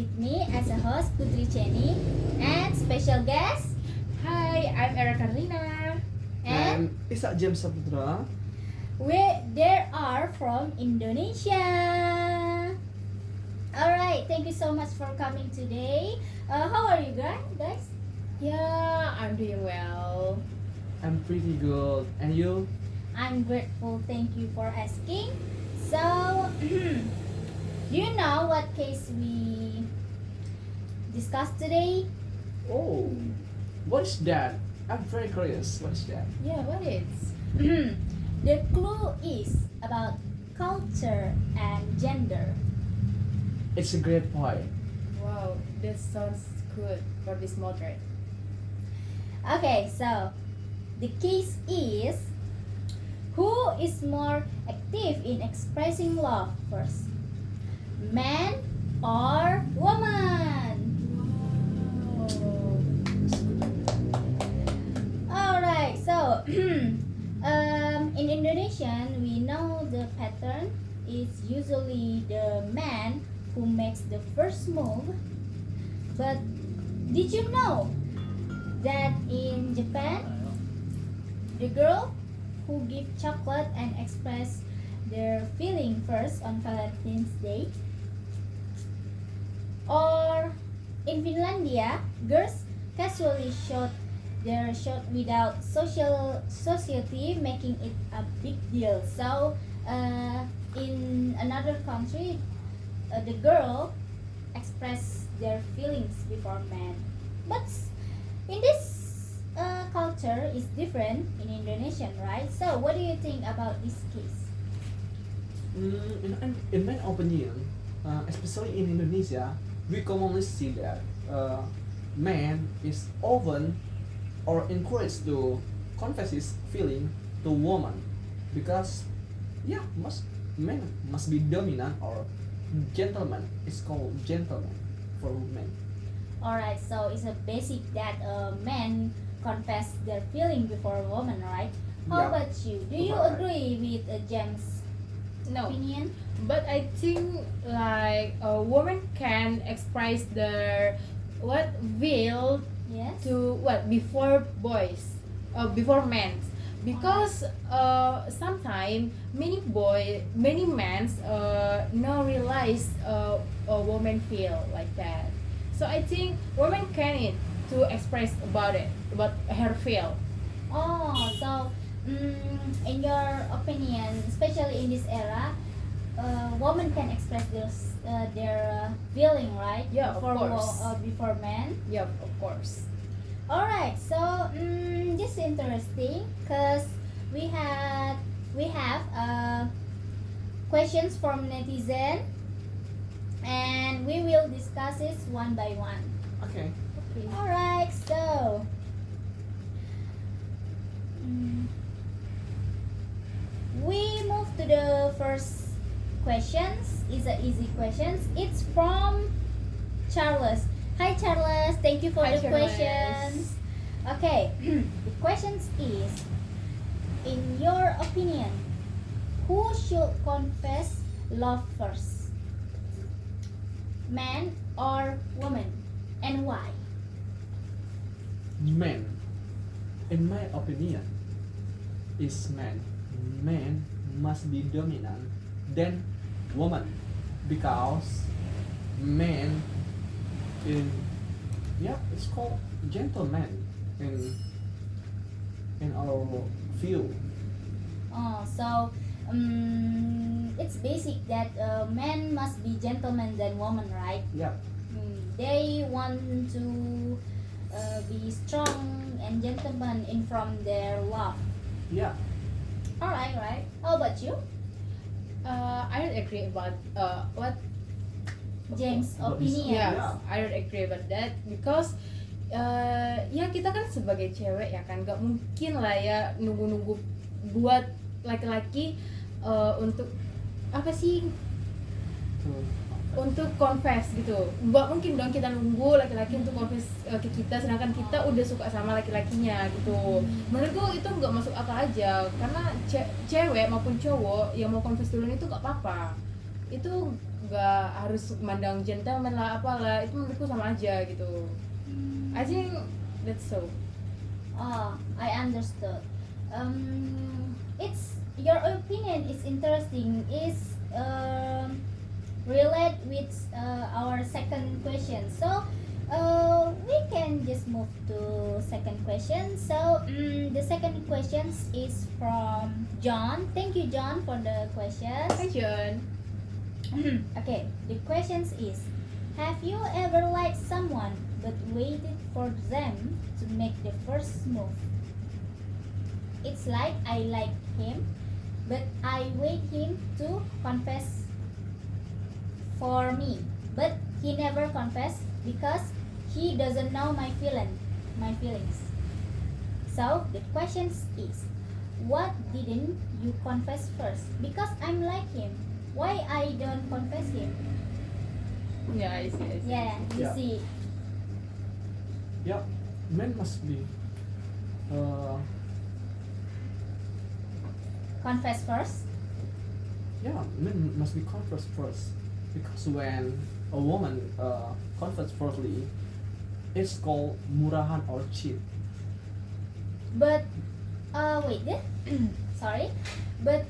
with me as a host Putri Chenny and special guest Hi, I'm Era Carlina. and Isak James Saputra. they are from Indonesia. Alright, thank you so much for coming today. How are you guys? Yeah, I'm doing well. I'm pretty good. And you? I'm grateful, thank you for asking. So, do you know what case we discussed today? Oh, what is that? I'm very curious. What is that? Yeah, what is? The clue is about culture and gender. It's a great point. Wow, that sounds good for this modern. Okay, so the case is, who is more active in expressing love first? Man or woman? Wow. It's a good idea. Alright, so in Indonesian, we know the pattern is usually the man who makes the first move. But did you know that in Japan, the girl who give chocolate and express their feeling first on Valentine's Day? Or in Finlandia, girls casually shot their shot without society making it a big deal. So, in another country, the girl express their feelings before men. But in this culture is different in Indonesian, right? So, what do you think about this case? In my opinion, especially in Indonesia, we commonly see that man is often or encouraged to confess his feeling to woman because most men must be dominant or gentleman. It's called gentleman for women. Alright, so it's a basic that men confess their feeling before a woman, right? How Yeah. about you? Do you Right. agree with James' No, opinion? but I think like a woman can express their what will Yes. to what before boys, before men, because sometimes many men no realize a woman feel like that. So I think women can it to express about it, about her feel. Oh, so in your opinion, especially in this era, women can express their feeling, right? Yeah, of before course. Before men. Yeah, of course. Alright, so this is interesting because we have questions from netizen and we will discuss it one by one. Okay. Okay. Alright, so we move to the first questions. It's a easy questions. It's from Charles. Hi Charles, thank you for Hi, the Charles. questions. Okay, the questions is, in your opinion, who should confess love first? Man or woman? And why? Man, in my opinion, is man. Man must be dominant than woman because man it's called gentleman in our view. So it's basic that men must be gentlemen than women, right? Yeah, They want to be strong and gentlemen in from their love. yeah. Alright, right. How about you, I don't agree about what. James' About opinion? Yeah, Yeah. I don't agree about that because ya kita kan sebagai cewek ya kan gak mungkin lah ya nunggu-nunggu buat laki-laki untuk apa sih To- untuk confess gitu. Gak mungkin dong kita nunggu laki-laki untuk confess ke kita sedangkan kita udah suka sama laki-lakinya gitu. Menurutku itu nggak masuk akal aja karena cewek maupun cowok yang mau confess duluan itu gak apa-apa. Itu nggak harus mandang gentleman lah apalah, itu menurutku sama aja gitu. I think that's so. Oh, I understood. It's your opinion is interesting. Is relate with our second question. So we can just move to second question. So the second question is from John. Thank you, John, for the question. Hi John. Okay, the question is: have you ever liked someone but waited for them to make the first move? It's like I like him, but I wait him to confess for me. But he never confessed because he doesn't know my feelings. So the question is, what didn't you confess first? Because I'm like him. Why I don't confess him? Yeah, I see. Yeah, you Yeah. see. Yeah, men must be Confess first. men must be confessed first, because when a woman confess firstly, it's called murahan or cheat. But wait, sorry. But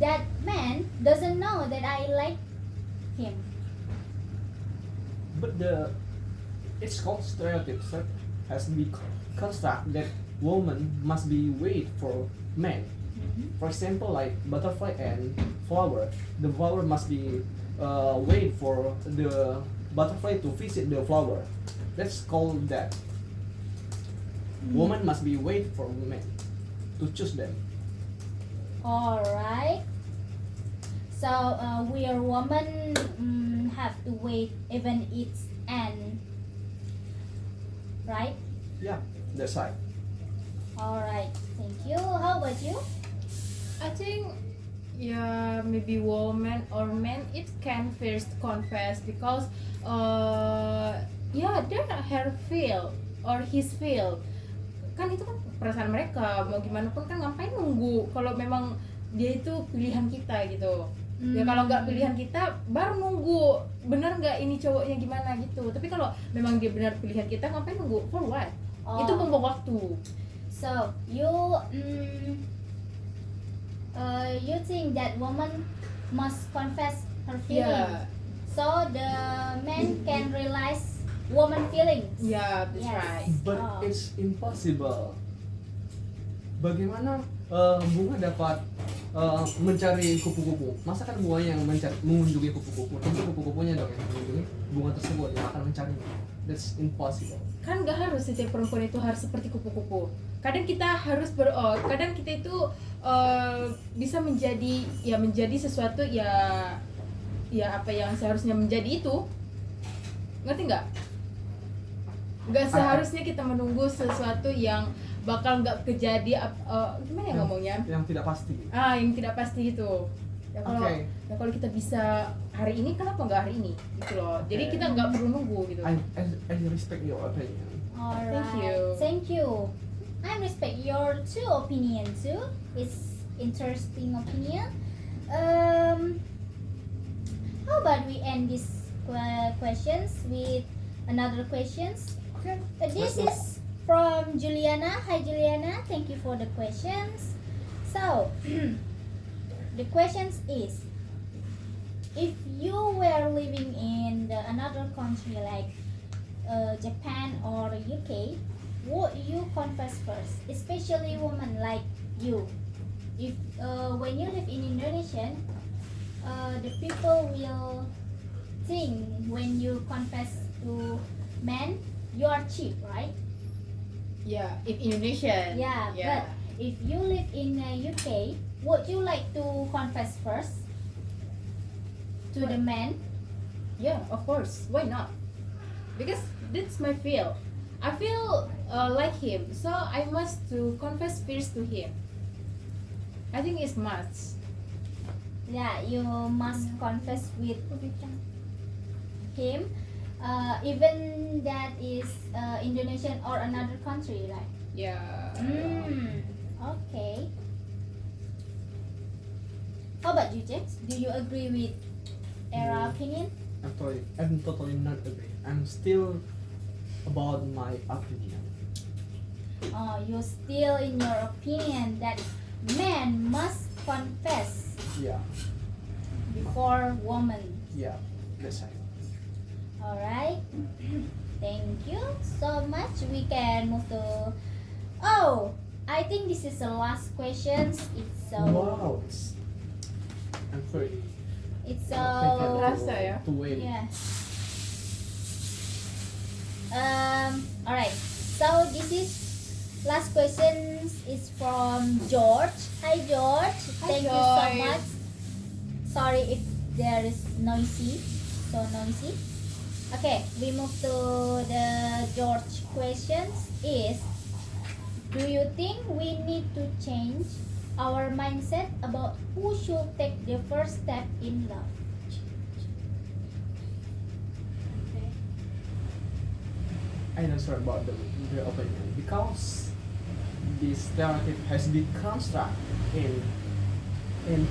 that man doesn't know that I like him. But it's called stereotypes that has been construct that woman must be wait for men. For example, like butterfly and flower, the flower must be wait for the butterfly to visit the flower. That's called that. Woman must be wait for men to choose them. All right. So we are women have to wait even it's end. Right? Yeah, that's right. All right. Thank you. How about you? I think yeah, maybe woman or man it can first confess because yeah, they're not her feel or his feel. Kan itu kan perasaan mereka, mau gimana pun kan ngapain nunggu kalau memang dia itu pilihan kita gitu. Ya kalau nggak pilihan kita baru nunggu bener nggak ini cowoknya gimana gitu. Tapi kalau memang dia benar pilihan kita ngapain nunggu, for what? Oh. Itu buang waktu. So you think that woman must confess her feeling, Yeah. so the man can realize woman feelings. Yeah, that's Yes. right. But Oh. it's impossible. Bagaimana bunga dapat mencari kupu-kupu? Masa kan bunga yang mengunjungi kupu-kupu? Tentu kupu-kupunya dong yang mengunjungi bunga tersebut yang akan mencarinya. That's impossible. Kan nggak harus setiap perempuan itu harus seperti kupu-kupu. Kadang kita harus kadang kita itu bisa menjadi sesuatu ya apa yang seharusnya menjadi itu. Ngerti nggak? Nggak seharusnya kita menunggu sesuatu yang bakal nggak kejadian. Gimana ya ngomongnya? Yang tidak pasti. Yang tidak pasti itu. Ya kalau Okay. ya kalau kita bisa hari ini, kenapa nggak hari ini gitu loh. Jadi Okay. kita nggak perlu nunggu gitu. I respect your opinion. All right. Thank you. Thank you. I respect your two opinion too. It's interesting opinion. How about we end these questions with another questions? Okay. This Let's is from Juliana. Hi Juliana, thank you for the questions. So the questions is, if you were living in another country like Japan or UK, would you confess first, especially women like you? If when you live in Indonesia, the people will think when you confess to men, you are cheap, right? Ya, if Indonesian. Yeah, but if you live in UK, would you like to confess first to the man? Yeah, of course. Why not? Because that's my feel. I feel like him, so I must to confess first to him. I think it's must. Yeah, you must confess with him, even that is Indonesian or another country, right? Yeah. Okay. How about you, James? Do you agree with era opinion? I'm totally not agree. I'm still about my opinion. You're still in your opinion that men must confess Yeah, before woman. yeah, that's right. Alright. Thank you so much. We can move to. Oh, I think this is the last questions. It's so. Wow, I'm very It's thankful so. Rasa ya? to wait. Yeah. Alright. So this is last questions is from George. Hi George. Thank you so George. much. Sorry if there is so noisy. Okay, we move to the George questions is, do you think we need to change our mindset about who should take the first step in love? I'm not sure about the opinion because this stereotype has been construct in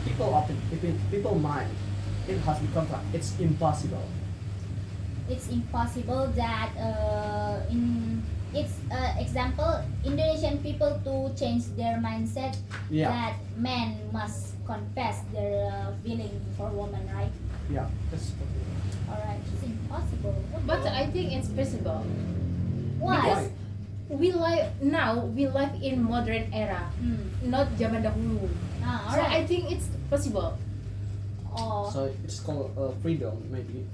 people mind. It has become it's impossible. It's impossible that in its example Indonesian people to change their mindset Yeah, that men must confess their feeling for women, right? yeah, that's All right, it's impossible. But I think it's possible. Why? Because we live in modern era, not zaman dahulu. All So I right. think it's possible. Oh, so it's called freedom maybe.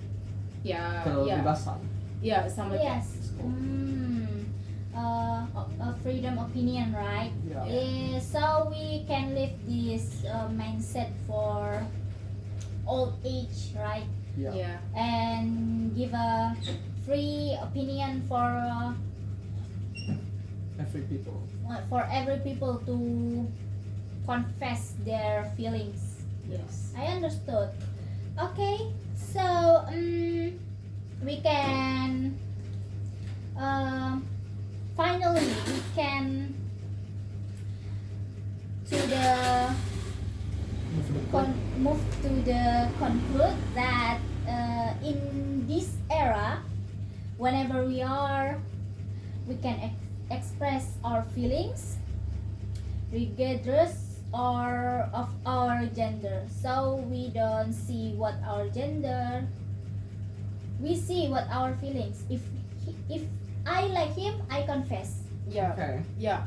Yeah, Kebebasan. yeah, some of that. yes. A freedom opinion, right? Yeah. So we can live this mindset for old age, right? Yeah. Yeah. And give a free opinion for every people to confess their feelings. Yes. I understood. Okay, so we can finally we can to the move to the conclude that in this era, whenever we can express our feelings regardless of our gender. So we don't see what our gender, we see what our feelings. If I like him, I confess Yeah. Okay. Yeah.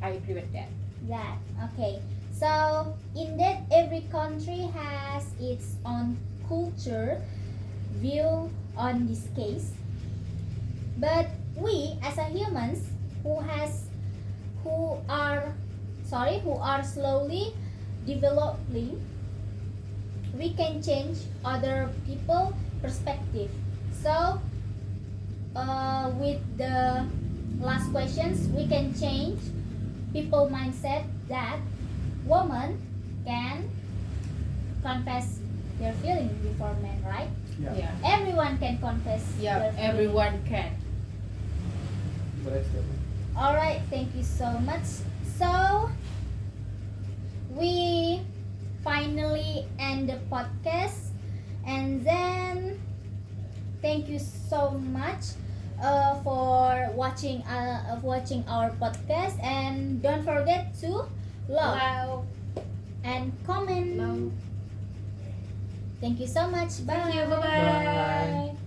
I agree with that. that. Okay, so in that every country has its own culture view on this case, but we as a humans who are slowly developing, we can change other people perspective. So with the last questions, we can change people mindset that woman can confess their feeling before men, right? Yeah. Yeah. Everyone can confess Yeah. their feeling. Everyone can. But I still. All right, thank you so much. So we finally end the podcast, and then thank you so much for watching our podcast, and don't forget to love Love. and comment. Love. Thank you so much. Bye. Thank you. Bye-bye. Bye.